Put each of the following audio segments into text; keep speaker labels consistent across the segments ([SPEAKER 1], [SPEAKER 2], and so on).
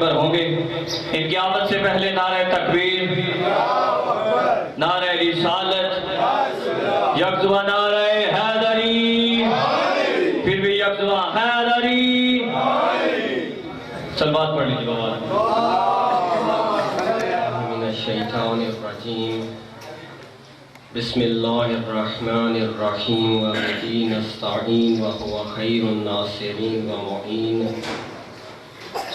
[SPEAKER 1] ممبر ہوں گے، ان کی آمد سے پہلے نعرہ تکبیر، نعرہ رسالت، یکزواں نعرہ حیدری، پھر بھی یکزواں حیدری، صلوات پڑھ لیجیے بابا۔ من الشیطان الرجیم، بسم اللہ الرحمن الرحیم، وبہ نستعین وہو خیر الناصرین ومعین،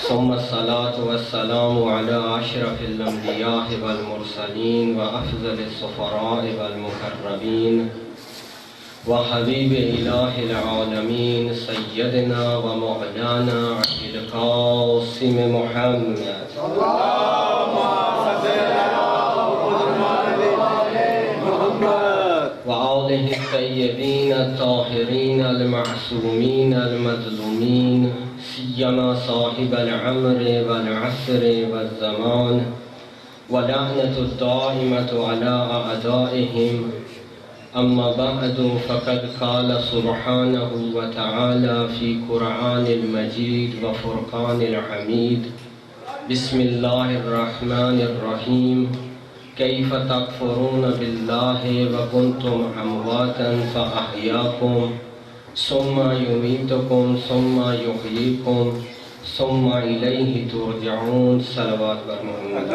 [SPEAKER 1] ثم الصلاة والسلام علی اشرف الانبیاء والمرسلین وافضل السفراء والمقربین وحبیب الہ العالمین سیدنا ومولانا ابی القاسم محمد وآلہ الطیبین الطاہرین المعصومین المظلومین، سیما صاحب العمر والعصر والزمان، ولعنۃ الدائمۃ علی اعدائہم، اما بعد فقد قال سبحانہ وتعالی فی قرآن المجید وفرقان الحمید، بسم اللہ الرحمن الرحیم، کیف تکفرون باللہ وکنتم امواتا فاحیاکم ثم یمیتکم ثم یحییکم ثم الیہ ترجعون۔ صلوات بر محمد۔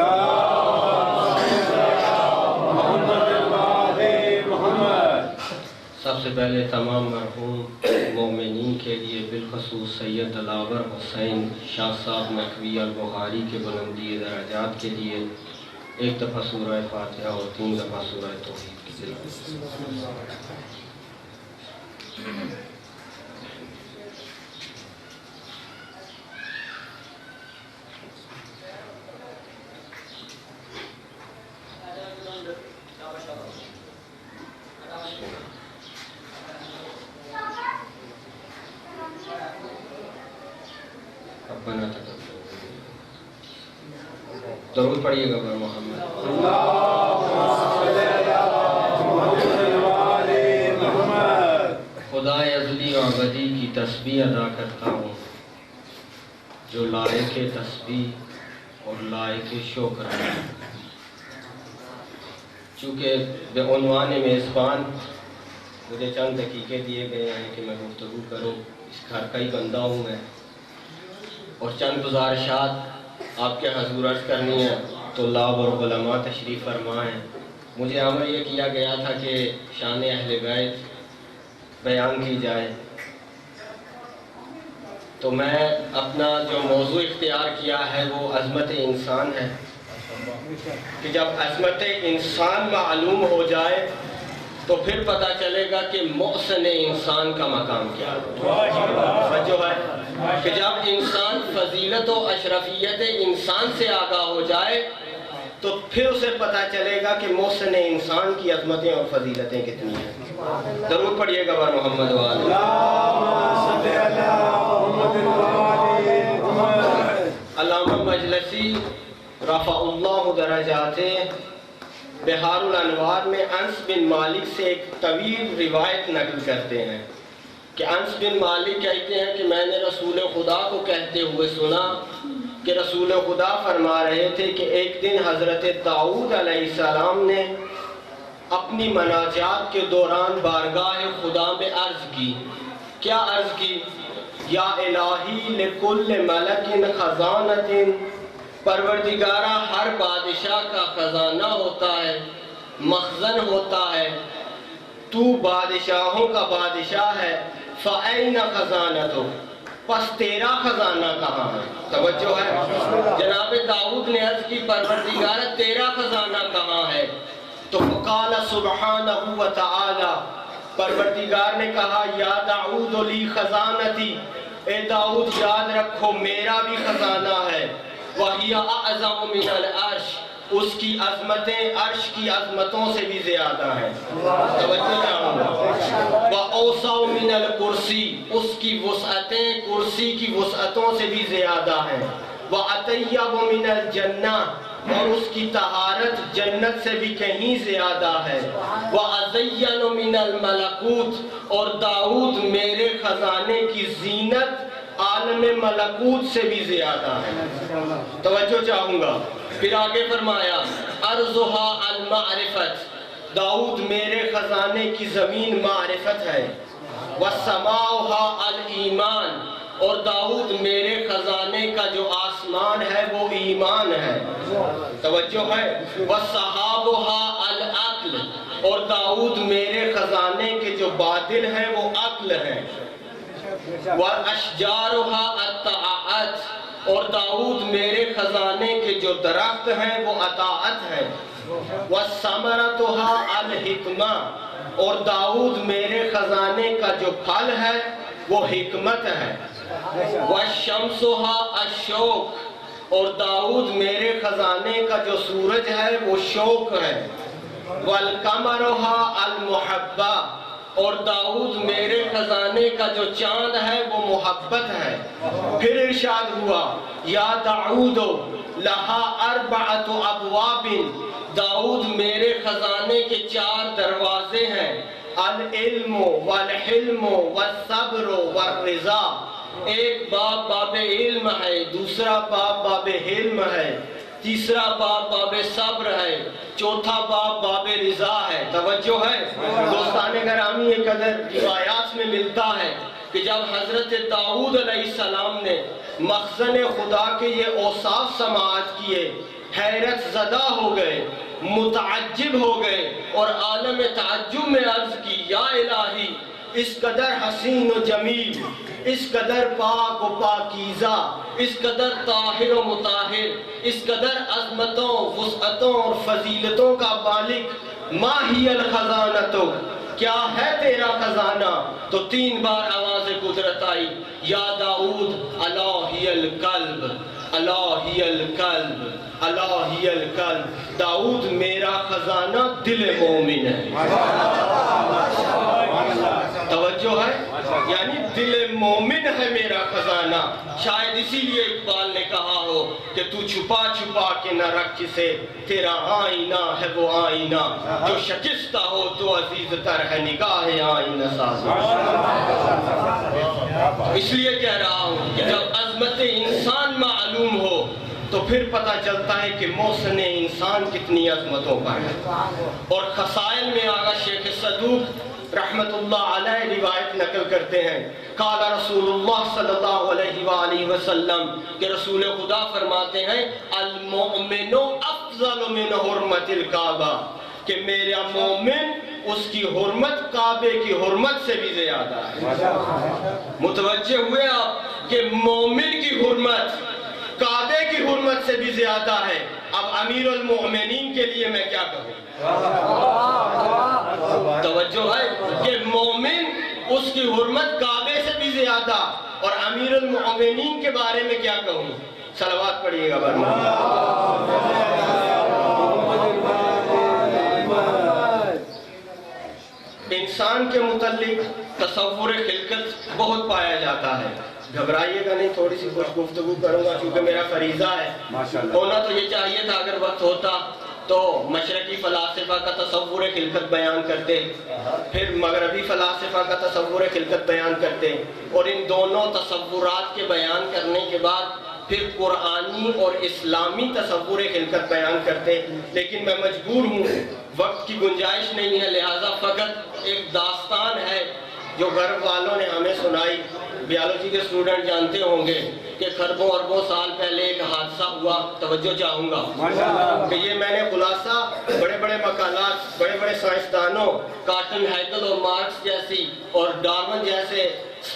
[SPEAKER 1] سب سے پہلے تمام مرحوم مومنین کے لیے بالخصوص سید دلاور حسین شاہ صاحب نقوی البخاری کے بلندی درجات کے لیے ایک دفعہ سورہ فاتحہ اور 3 دفعہ سورہ توحید کی تلاوت۔ ربنا تقبل، ضرور پڑھیے گا بر محمد۔ خدائے ازلی و ابدی کی تسبیح ادا کرتا ہوں جو لائق تسبیح اور لائق شکر ہے۔ چونکہ بعنوان میزبان مجھے چند دقیقے دیے گئے ہیں کہ میں گفتگو کروں، اس گھر کا ہی بندہ ہوں میں، اور چند گزارشات آپ کے حضور عرض کرنی ہے۔ طلاب اور علماء تشریف فرما ہیں۔ مجھے امر یہ کیا گیا تھا کہ شان اہل بیت بیان کی جائے، تو میں اپنا جو موضوع اختیار کیا ہے وہ عظمت انسان ہے، کہ جب عظمت انسان معلوم ہو جائے تو پھر پتہ چلے گا کہ محسن انسان کا مقام کیا ہے۔ جو ہے کہ جب انسان فضیلت و اشرفیت انسان سے آگاہ ہو جائے تو پھر اسے پتہ چلے گا کہ محسن انسان کی عظمتیں اور فضیلتیں کتنی ہیں۔ ضرور پڑھیے گا بر محمد والے۔ علامہ مجلسی رفع اللہ درجاتہ بحار الانوار میں انس بن مالک سے ایک طویل روایت نقل کرتے ہیں کہ انس بن مالک کہتے ہیں کہ میں نے رسول خدا کو کہتے ہوئے سنا کہ رسول خدا فرما رہے تھے کہ ایک دن حضرت داؤد علیہ السلام نے اپنی مناجات کے دوران بارگاہ خدا میں عرض کی۔ کیا عرض کی؟ یا الہی لکل ملک خزانت، پروردگارہ ہر بادشاہ کا خزانہ ہوتا ہے، مخزن ہوتا ہے، تو بادشاہوں کا بادشاہ ہے، فَأَيْنَ خَزَانَتُ، پس تیرا خزانہ کہاں ہے؟ توجہ ہے، جناب داؤد نے عرض کی پروردگارہ تیرا خزانہ کہاں ہے؟ تو فقال سبحانہ وتعالی، پروردگار نے کہا یا داؤد لی خزانتی، اے داؤد یاد رکھو میرا بھی خزانہ ہے، وَهِيَ أَعْظَمُ مِنَ الْعَرْشِ، اس کی عظمتیں عرش کی عظمتوں سے بھی زیادہ ہیں۔ توجہ چاہوں گا۔ وَأَوْسَعُ مِنَ الْكُرْسِي، اس کی وسعتیں کرسی کی وسعتوں سے بھی زیادہ ہیں۔ وَأَطَيَّبُ مِنَ الْجَنَّةِ، اور اس کی طہارت جنت سے بھی کہیں زیادہ ہے۔ وَأَزَيَّنُ مِنَ الْمَلَكُوتِ، اور داؤد میرے خزانے کی زینت عالم ملکوت سے بھی زیادہ ہے۔ توجہ چاہوں گا. پھر آگے فرمایا ارضھا المعرفت، داؤد میرے خزانے کی زمین معرفت ہے. وسماؤھا الایمان، اور داؤد میرے خزانے کا جو آسمان ہے وہ ایمان ہے. توجہ ہے. وصحابھا العقل، اور داؤد میرے خزانے کے جو بادل ہیں وہ عقل ہیں. واشجارھا الطاعت، اور داؤد میرے خزانے کے جو درخت ہیں وہ اطاعت ہے. وثمرتھا الحکمہ، اور داؤد میرے خزانے کا جو پھل ہے وہ حکمت ہے. وشمسھا الشوق، اور داؤد میرے خزانے کا جو سورج ہے وہ شوق ہے. والقمرھا المحبہ، اور داؤد میرے خزانے کا جو چاند ہے وہ محبت ہے. پھر ارشاد ہوا یا داؤد لہا اربعۃ ابواب، داؤد میرے خزانے کے 4 دروازے ہیں. العلم والحلم والصبر والرضا، ایک باب باب علم ہے، دوسرا باب باب حلم ہے، تیسرا باب باب صبر ہے، چوتھا باب باب رضا ہے. توجہ ہے. دوستان گرامی، یہ قدر روایات میں ملتا ہے کہ جب حضرت داؤد علیہ السلام نے مخزن خدا کے یہ اوصاف سماعت کیے، حیرت زدہ ہو گئے، متعجب ہو گئے، اور عالم تعجب میں عرض کی یا الہی، اس قدر حسین و جمیل، اس قدر پاک و پاکیزہ، اس قدر طاہر و مطہر، اس قدر عظمتوں، وسعتوں اور فضیلتوں کا مالک، ما ہی الخزانۃ، کیا ہے تیرا خزانہ؟ تو 3 بار آواز قدرت آئی یا داؤد الا ہی القلب، الا ہی القلب، الا ہی القلب. داؤد میرا خزانہ دل مومن ہے. توجہ ہے. یعنی دل مومن ہے میرا خزانہ. شاید اسی لیے اقبال نے کہا ہو کہ تو چھپا چھپا کے نہ رکھ سے، تیرا آئینہ ہے وہ آئینہ، جو شکستہ ہو تو عزیز تر ہے نگاہ آئینہ ساز. اس لیے کہہ رہا ہوں کہ جب عظمت انسان معلوم ہو تو پھر پتہ چلتا ہے کہ محسن انسان کتنی عظمتوں کا ہے. اور خصائل میں آغا شیخ صدوق رحمت اللہ علیہ روایت نقل کرتے ہیں، قال رسول اللہ صلی اللہ علیہ وآلہ وسلم، کہ رسول خدا فرماتے ہیں المؤمن افضل من حرمت الکعبہ، کہ میرا مومن اس کی حرمت کعبے کی حرمت سے بھی زیادہ ہے. متوجہ ہوئے آپ کہ مومن کی حرمت کعبے کی حرمت سے بھی زیادہ ہے. اب امیر المؤمنین کے لیے میں کیا کہوں؟ توجہ ہے کہ مومن اس کی حرمت کعبے سے بھی زیادہ، اور امیر المؤمنین کے بارے میں کیا کہوں؟ صلوات پڑھیے گا برمہ. انسان کے متعلق تصور خلقت بہت پایا جاتا ہے. گھبرائیے گا نہیں، تھوڑی سی گفتگو کروں گا کیونکہ میرا فریضہ ہے. ہونا تو یہ چاہیے تھا اگر وقت ہوتا تو مشرقی فلاسفہ کا تصور خلقت بیان کرتے، پھر مغربی فلاسفہ کا تصور خلقت بیان کرتے، اور ان دونوں تصورات کے بیان کرنے کے بعد پھر قرآنی اور اسلامی تصور خلقت بیان کرتے. لیکن میں مجبور ہوں، وقت کی گنجائش نہیں ہے، لہٰذا فقط ایک داستان ہے جو غرب والوں نے ہمیں سنائی. بیالوجی کے اسٹوڈنٹ جانتے ہوں گے کہ خربوں اربوں سال پہلے ایک حادثہ ہوا. توجہ چاہوں گا کہ یہ میں نے خلاصہ بڑے بڑے مقالات، بڑے بڑے سائنسدانوں، کارٹن ہیگل اور مارکس جیسی اور ڈارون جیسے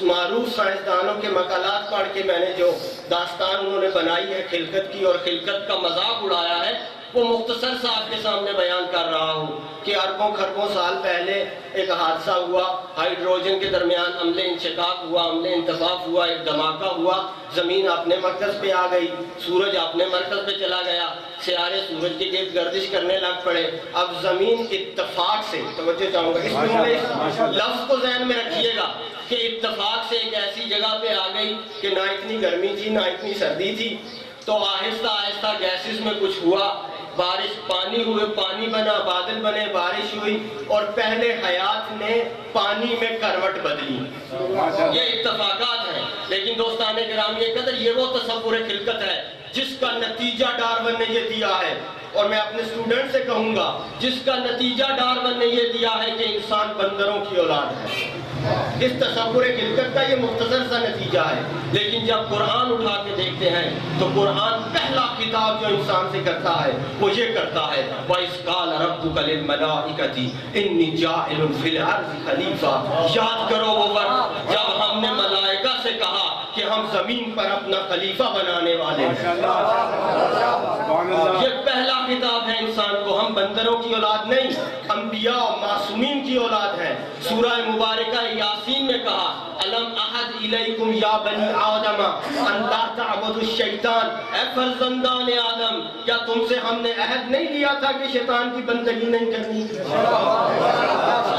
[SPEAKER 1] معروف سائنسدانوں کے مقالات پڑھ کے میں نے جو داستان انہوں نے بنائی ہے خلقت کی اور خلقت کا مذاق اڑایا ہے، وہ مختصر سا آپ کے سامنے بیان کر رہا ہوں کہ اربوں خربوں سال پہلے ایک حادثہ ہوا، ہائیڈروجن کے درمیان عمل انشقاق ہوا، عمل انتفاخ ہوا، ایک دھماکہ ہوا، زمین اپنے مرکز پہ آ گئی، سورج اپنے مرکز پہ چلا گیا، سیارے سورج کے گرد گردش کرنے لگ پڑے. اب زمین اتفاق سے، توجہ چاہوں گا اس لفظ کو ذہن میں رکھیے گا کہ اتفاق سے ایک ایسی جگہ پہ آ گئی کہ نہ اتنی گرمی تھی نہ اتنی سردی تھی، تو آہستہ آہستہ گیسز میں کچھ ہوا، بارش، پانی ہوئے، پانی بنا، بادل بنے، بارش ہوئی، اور پہلے حیات نے پانی میں کروٹ بدلی. یہ اتفاقات ہیں. لیکن دوستان کرام یہ قدر یہ وہ تصور خلقت ہے جس کا نتیجہ ڈارون نے یہ دیا ہے، اور میں اپنے اسٹوڈنٹ سے کہوں گا جس کا نتیجہ ڈارون نے یہ دیا ہے کہ انسان بندروں کی اولاد ہے، اس تصور خلقت کا یہ مختصر سا نتیجہ ہے۔ لیکن جب قرآن اٹھا کے دیکھتے ہیں تو قرآن پہلا خطاب جو انسان سے کرتا ہے وہ یہ کرتا ہے وَإِذْ قَالَ رَبُّكَ لِلْمَلَائِكَةِ إِنِّي جَاعِلٌ فِي الْأَرْضِ خَلِيفَةً۔ یاد کرو وہ وقت جب ہم نے ملائکہ سے کہا کہ ہم زمین پر اپنا خلیفہ بنانے والے ہیں۔ یہ پہلا خطاب ہے انسان کو، ہم بندروں کی اولاد نہیں، انبیاء و معصومین کی اولاد ہیں۔ سورہ مبارکہ یاسین میں کہا الم احد الیکم یا بنی آدم ان لا تعبدوا الشیطان، اے فرزندان آدم کیا تم سے ہم نے عہد نہیں لیا تھا کہ شیطان کی بندگی نہیں کرنی؟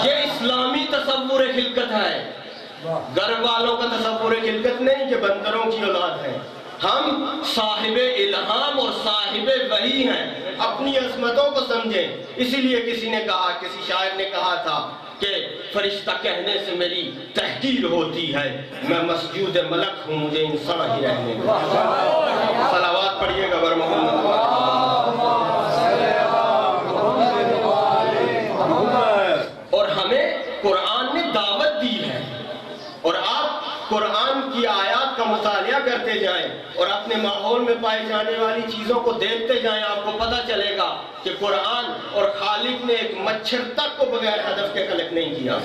[SPEAKER 1] یہ اسلامی تصور خلقت ہے، گھر والوں کا تصور خلقت نہیں کہ بندروں کی اولاد ہے۔ ہم صاحب الہام اور صاحب وحی ہیں، اپنی عظمتوں کو سمجھیں۔ اسی لیے کسی نے کہا، کسی شاعر نے کہا تھا کہ فرشتہ کہنے سے میری تحقیر ہوتی ہے، میں مسجود ملک ہوں، مجھے انسان ہی رہنے دو۔ صلوات پڑھیے گا بر محمد۔ اور ہمیں قرآن نے دعوت دی ہے، اور آپ قرآن کی آیات کا مطالعہ کرتے جائیں اور اپنے ماحول میں پائی جانے والی چیزوں کو دیکھتے جائیں، آپ کو پتہ چلے گا کہ قرآن اور خالق نے ایک مچھر تک کو بغیر ہدف کے خلق نہیں کیا،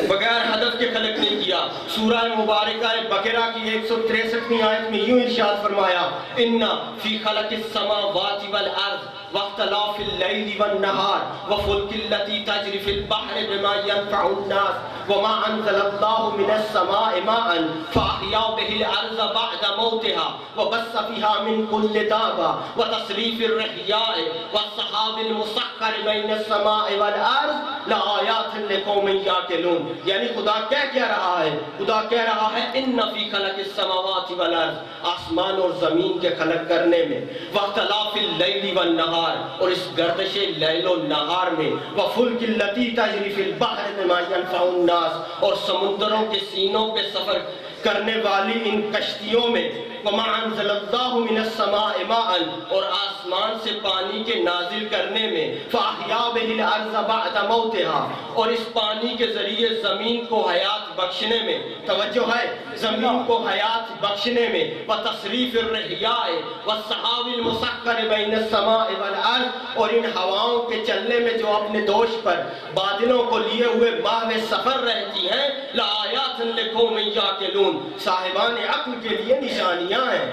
[SPEAKER 1] بغیر ہدف کے خلق نہیں کیا۔ سورہ مبارکہ بقرہ کی 163ویں آیت میں یوں ارشاد فرمایا ان فی خلق السماوات والارض واختلاف اللیل والنہار وفلک التی تجری فی البحر بما ینفع الناس وما انزل اللہ من السماء ماء فاحیا بہ الارض بعد موتها وبث فیہا من کل دابہ وتصریف الرحیاء والسحاب المسخر بین السماء والارض لآیات لقوم یعقلون۔ یعنی خدا کیا رہا ہے؟ خدا کہہ رہا ہے ان فی خلق السماوات والارض، آسمان اور زمین کے خلق کرنے میں، واختلاف اللیل والنہار، اور اس گردش لیل و نہار میں، وفلک التی تجری فی البحر بما ینفع الناس، اور سمندروں کے سینوں پہ سفر کرنے والی ان کشتیوں میں، وما انزل اللہ من السماء ماء، اور آسمان سے پانی کے نازل کرنے میں، فاحیا بہ الارض بعد موتها، اور اس پانی کے ذریعے زمین کو حیات بخشنے میں، توجہ ہے، زمین کو حیات بخشنے میں، وتصریف الرحیاء والسحاب المسخر بین السماء والارض، اور ان ہواؤں کے چلنے میں جو اپنے دوش پر بادلوں کو لیے ہوئے ماہ سفر رہتی ہیں، لآیات لقوم یعقلون، صاحبان عقل کے لیے نشانیاں ہیں،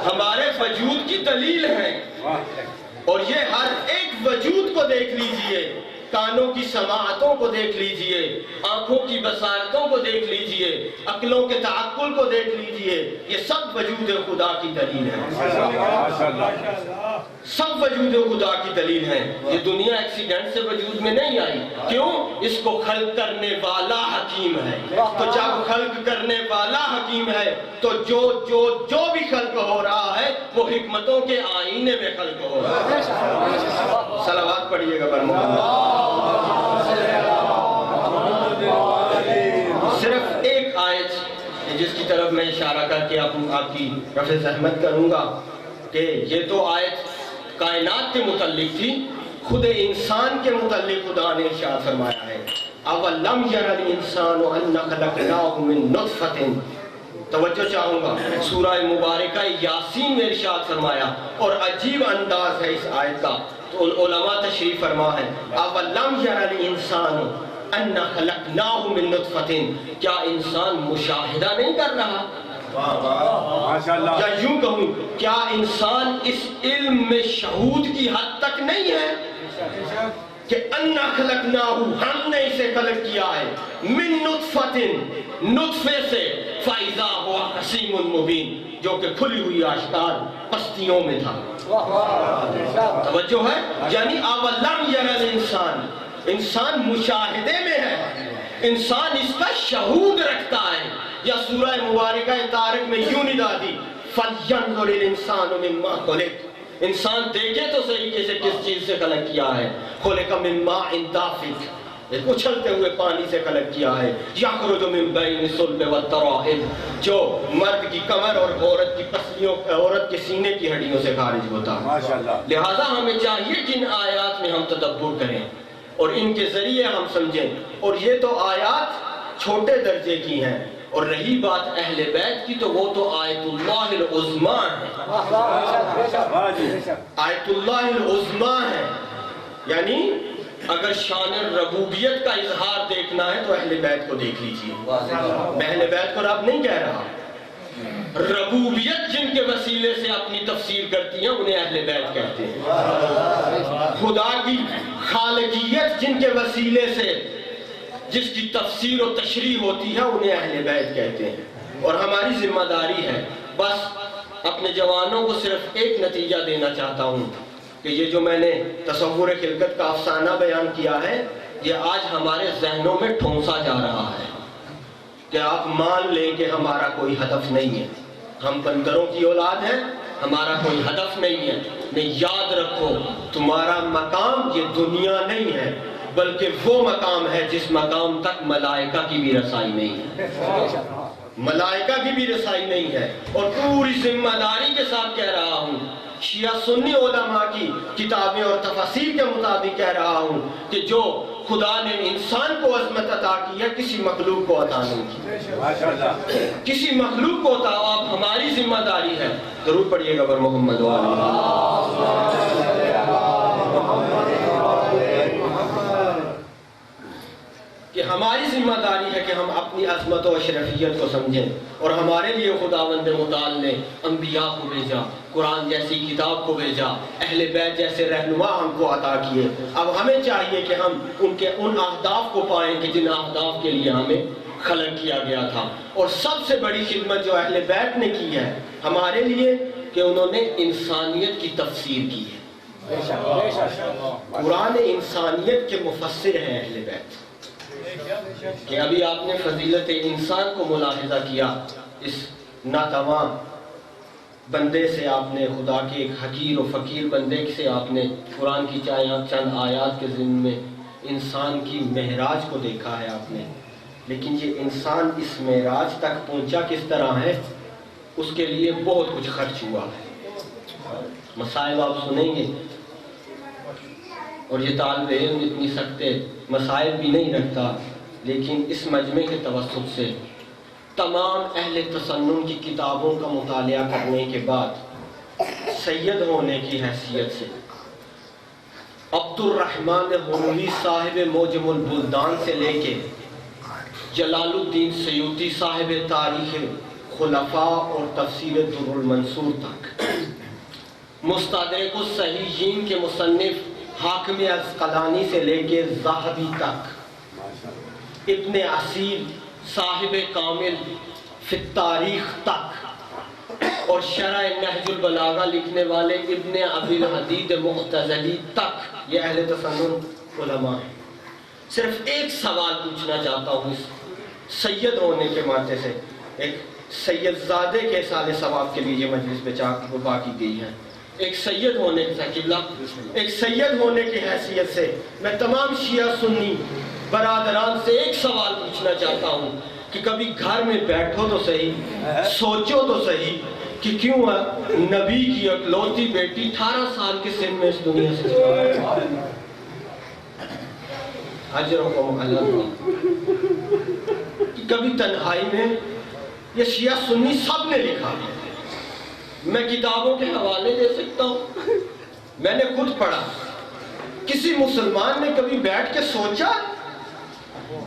[SPEAKER 1] ہمارے وجود کی دلیل ہیں۔ اور یہ ہر ایک وجود کو دیکھ لیجئے، کانوں کی سماعتوں کو دیکھ لیجئے، آنکھوں کی بصارتوں کو دیکھ لیجئے، عقلوں کے تعقل کو دیکھ لیجئے، یہ سب وجود خدا کی دلیل ہے، سب وجود خدا کی دلیل ہے۔ یہ دنیا ایکسیڈنٹ سے وجود میں نہیں آئی، کیوں؟ اس کو خلق کرنے والا حکیم ہے، تو جب خلق کرنے والا حکیم ہے تو جو بھی خلق ہو رہا ہے وہ حکمتوں کے آئینے میں خلق ہو رہا ہے۔ صلوات پڑھیے گا بر محمد۔ صرف ایک آیت جس کی طرف میں اشارہ کر کے آپ کی رفع زحمت کروں گا کہ یہ تو آیت کائنات کے متعلق تھی، خود انسان کے متعلق خدا نے ارشاد فرمایا ہے اَوَلَمْ يَرَ الْإِنسَانُ أَنَّا خَلَقْنَاهُ مِن نُطْفَةٍ۔ توجہ چاہوں گا، سورہ مبارکہ یاسین میں ارشاد فرمایا، اور عجیب انداز ہے اس آیت کا، تو علماء تشریف فرما ہے اَوَلَمْ يَرَ الْإِنسَانُ أَنَّا خَلَقْنَاهُ مِن نُطْفَةٍ، کیا انسان مشاہدہ نہیں کر رہا؟ یا یوں کہوں، کیا انسان اس علم میں شہود کی حد تک نہیں ہے کہ اَنَّا خَلَقْنَاهُ، ہم نے اسے خلق کیا ہے، مِن نُطْفَةٍ، نطفے سے، فَإِذَا هُوَ خَصِيمٌ مُبِينٌ، جو کہ کھلی ہوئی آشکار پستیوں میں تھا۔ توجہ ہے، یعنی اَوَلَمْ يَرَ الْإِنسَانُ، انسان مشاہدے میں ہے، انسان اس کا شہود رکھتا ہے۔ یا سورہ مبارکہ طارق میں یوں ندا دی فَلْيَنْظُرِ الْإِنسَانُ مِمَّا خُلِقَ، انسان دیکھے تو صحیح کہ اسے کس چیز سے خلق کیا ہے، خُلِقَ مِن مَاءٍ دَافِقٍ، ایک اچھلتے ہوئے پانی سے خلق کیا ہے، یخرج من بین الصلب والترائب، جو مرد کی کمر اور عورت کی پسلیوں، عورت کے سینے کی ہڈیوں سے خارج ہوتا ہے۔ لہٰذا ہمیں چاہیے کہ ان آیات میں ہم تدبر کریں اور ان کے ذریعے ہم سمجھیں۔ اور یہ تو آیات چھوٹے درجے کی ہیں، اور رہی بات اہل بیت کی تو وہ تو آیت اللہ العظمیٰ ہے، آیت اللہ العظمیٰ ہے۔ یعنی اگر شان ربوبیت کا اظہار دیکھنا ہے تو اہل بیت کو دیکھ لیجئے۔ میں اہل بیت کو رب نہیں کہہ رہا، ربوبیت جن کے وسیلے سے اپنی تفسیر کرتی ہیں انہیں اہل بیت کہتے ہیں۔ خدا کی خالقیت جن کے وسیلے سے جس کی تفسیر و تشریح ہوتی ہے انہیں اہل بیت کہتے ہیں۔ اور ہماری ذمہ داری ہے، بس اپنے جوانوں کو صرف ایک نتیجہ دینا چاہتا ہوں کہ یہ جو میں نے تصور خلقت کا افسانہ بیان کیا ہے، یہ آج ہمارے ذہنوں میں ٹھونسا جا رہا ہے کہ آپ مان لیں کہ ہمارا کوئی ہدف نہیں ہے، ہم بندروں کی اولاد ہیں، ہمارا کوئی ہدف نہیں ہے۔ نہیں، یاد رکھو تمہارا مقام یہ دنیا نہیں ہے، بلکہ وہ مقام ہے جس مقام تک ملائکہ کی بھی رسائی نہیں ہے، ملائکہ کی بھی رسائی نہیں ہے۔ اور پوری ذمہ داری کے ساتھ کہہ رہا ہوں، شیعہ سنی علماء کی کتابیں اور تفاسیر کے مطابق کہہ رہا ہوں کہ جو خدا نے انسان کو عظمت عطا کی ہے کسی مخلوق کو عطا نہیں کی، کسی مخلوق کو عطا۔ اب ہماری ذمہ داری ہے، ضرور پڑھیے گا بر محمد کہ ہماری ذمہ داری ہے کہ ہم اپنی عظمت و اشرفیت کو سمجھیں، اور ہمارے لیے خداوند متعال نے انبیاء کو بھیجا، قرآن جیسی کتاب کو بھیجا، اہل بیت جیسے رہنما ہم کو عطا کیے۔ اب ہمیں چاہیے کہ ہم ان اہداف کو پائیں کہ جن اہداف کے لیے ہمیں خلق کیا گیا تھا۔ اور سب سے بڑی خدمت جو اہل بیت نے کی ہے ہمارے لیے کہ انہوں نے انسانیت کی تفسیر کی ہے۔ قرآن انسانیت کے مفسر ہیں اہل بیت، کہ ابھی آپ نے فضیلت انسان کو ملاحظہ کیا، اس ناتواں بندے سے آپ نے، خدا کے ایک حقیر و فقیر بندے سے آپ نے قرآن کی چند آیات کے ضمن میں انسان کی معراج کو دیکھا ہے آپ نے، لیکن یہ انسان اس معراج تک پہنچا کس طرح ہے، اس کے لیے بہت کچھ خرچ ہوا ہے۔ مسائل آپ سنیں گے، اور یہ طالب علم اتنی سختے مسائل بھی نہیں رکھتا، لیکن اس مجمع کے توسط سے تمام اہل تسنن کی کتابوں کا مطالعہ کرنے کے بعد سید ہونے کی حیثیت سے عبد الرحمن ہنوی صاحب موجم البلدان سے لے کے جلال الدین سیوطی صاحب تاریخ خلفاء اور تفسیر در المنصور تک، مستدرک الصحیحین کے مصنف حاکم عسقلانی سے لے کے ذہبی تک، ابن عسیر صاحب کامل فی التاریخ تک، اور شرح نہج البلاغہ لکھنے والے ابن ابی الحدید معتزلی تک، یہ اہل تسنن علماء ہیں۔ صرف ایک سوال پوچھنا چاہتا ہوں اس سید ہونے کے معنی سے، ایک سید زادے کے سال ثواب کے لیے یہ مجلس بچا کی گئی ہے۔ ایک سید ہونے ایک سید ہونے کی حیثیت سے میں تمام شیعہ سنی برادران سے ایک سوال پوچھنا چاہتا ہوں کہ کبھی گھر میں بیٹھو تو صحیح، سوچو تو صحیح کہ کیوں نبی کی اکلوتی بیٹی 18 سال کے سن میں اس دنیا سے چلی، اجرکم اللہ، کبھی تنہائی میں، یہ شیعہ سنی سب نے لکھا ہے، میں کتابوں کے حوالے دے سکتا ہوں، میں نے خود پڑھا۔ کسی مسلمان نے کبھی بیٹھ کے سوچا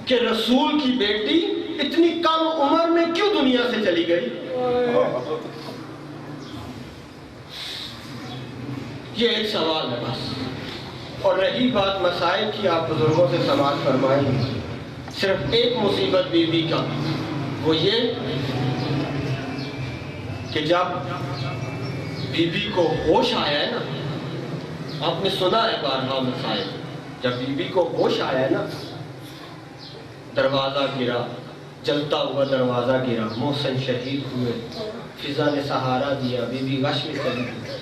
[SPEAKER 1] کہ رسول کی بیٹی اتنی کم عمر میں کیوں دنیا سے چلی گئی؟ یہ ایک سوال ہے بس۔ اور رہی بات مسائل کی، آپ بزرگوں سے سماعت فرمائیں، صرف ایک مصیبت بی بی کا، وہ یہ کہ جب بی بی کو ہوش آیا ہے نا، آپ نے سنا ہے بارہا مسائل، جب بی بی کو ہوش آیا ہے نا، دروازہ گرا، جلتا ہوا دروازہ گرا، محسن شہید ہوئے، فضا نے سہارا دیا، بی بی غش میں چلی گئی۔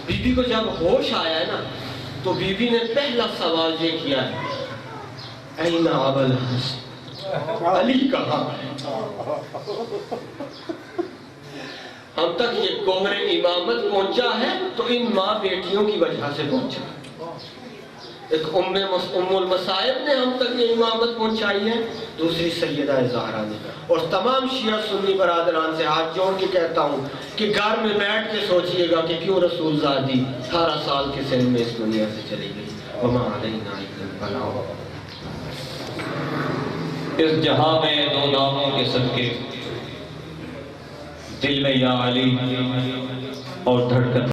[SPEAKER 1] بی بی کو جب ہوش آیا ہے نا تو بی بی نے پہلا سوال یہ کیا ہے، این ابل حسن، علی کہاں ہے؟ ہم تک یہ گوہر امامت پہنچا ہے تو ان ماں بیٹیوں کی وجہ سے پہنچا ہے۔ ایک ام المصائب نے ہم تک یہ امامت پہنچائی ہے، دوسری سیدہ زہرا نے۔ اور تمام شیعہ سنی برادران سے ہاتھ جوڑ کے کہتا ہوں کہ گھر میں بیٹھ کے سوچئے گا کہ کیوں رسول زادی 18 سال کے سن میں اس دنیا سے چلی گئی۔ وما علینا الا البلاغ۔
[SPEAKER 2] اس جہاں میں دو ناموں کے صدقے دل میں یا علی اور دھڑکن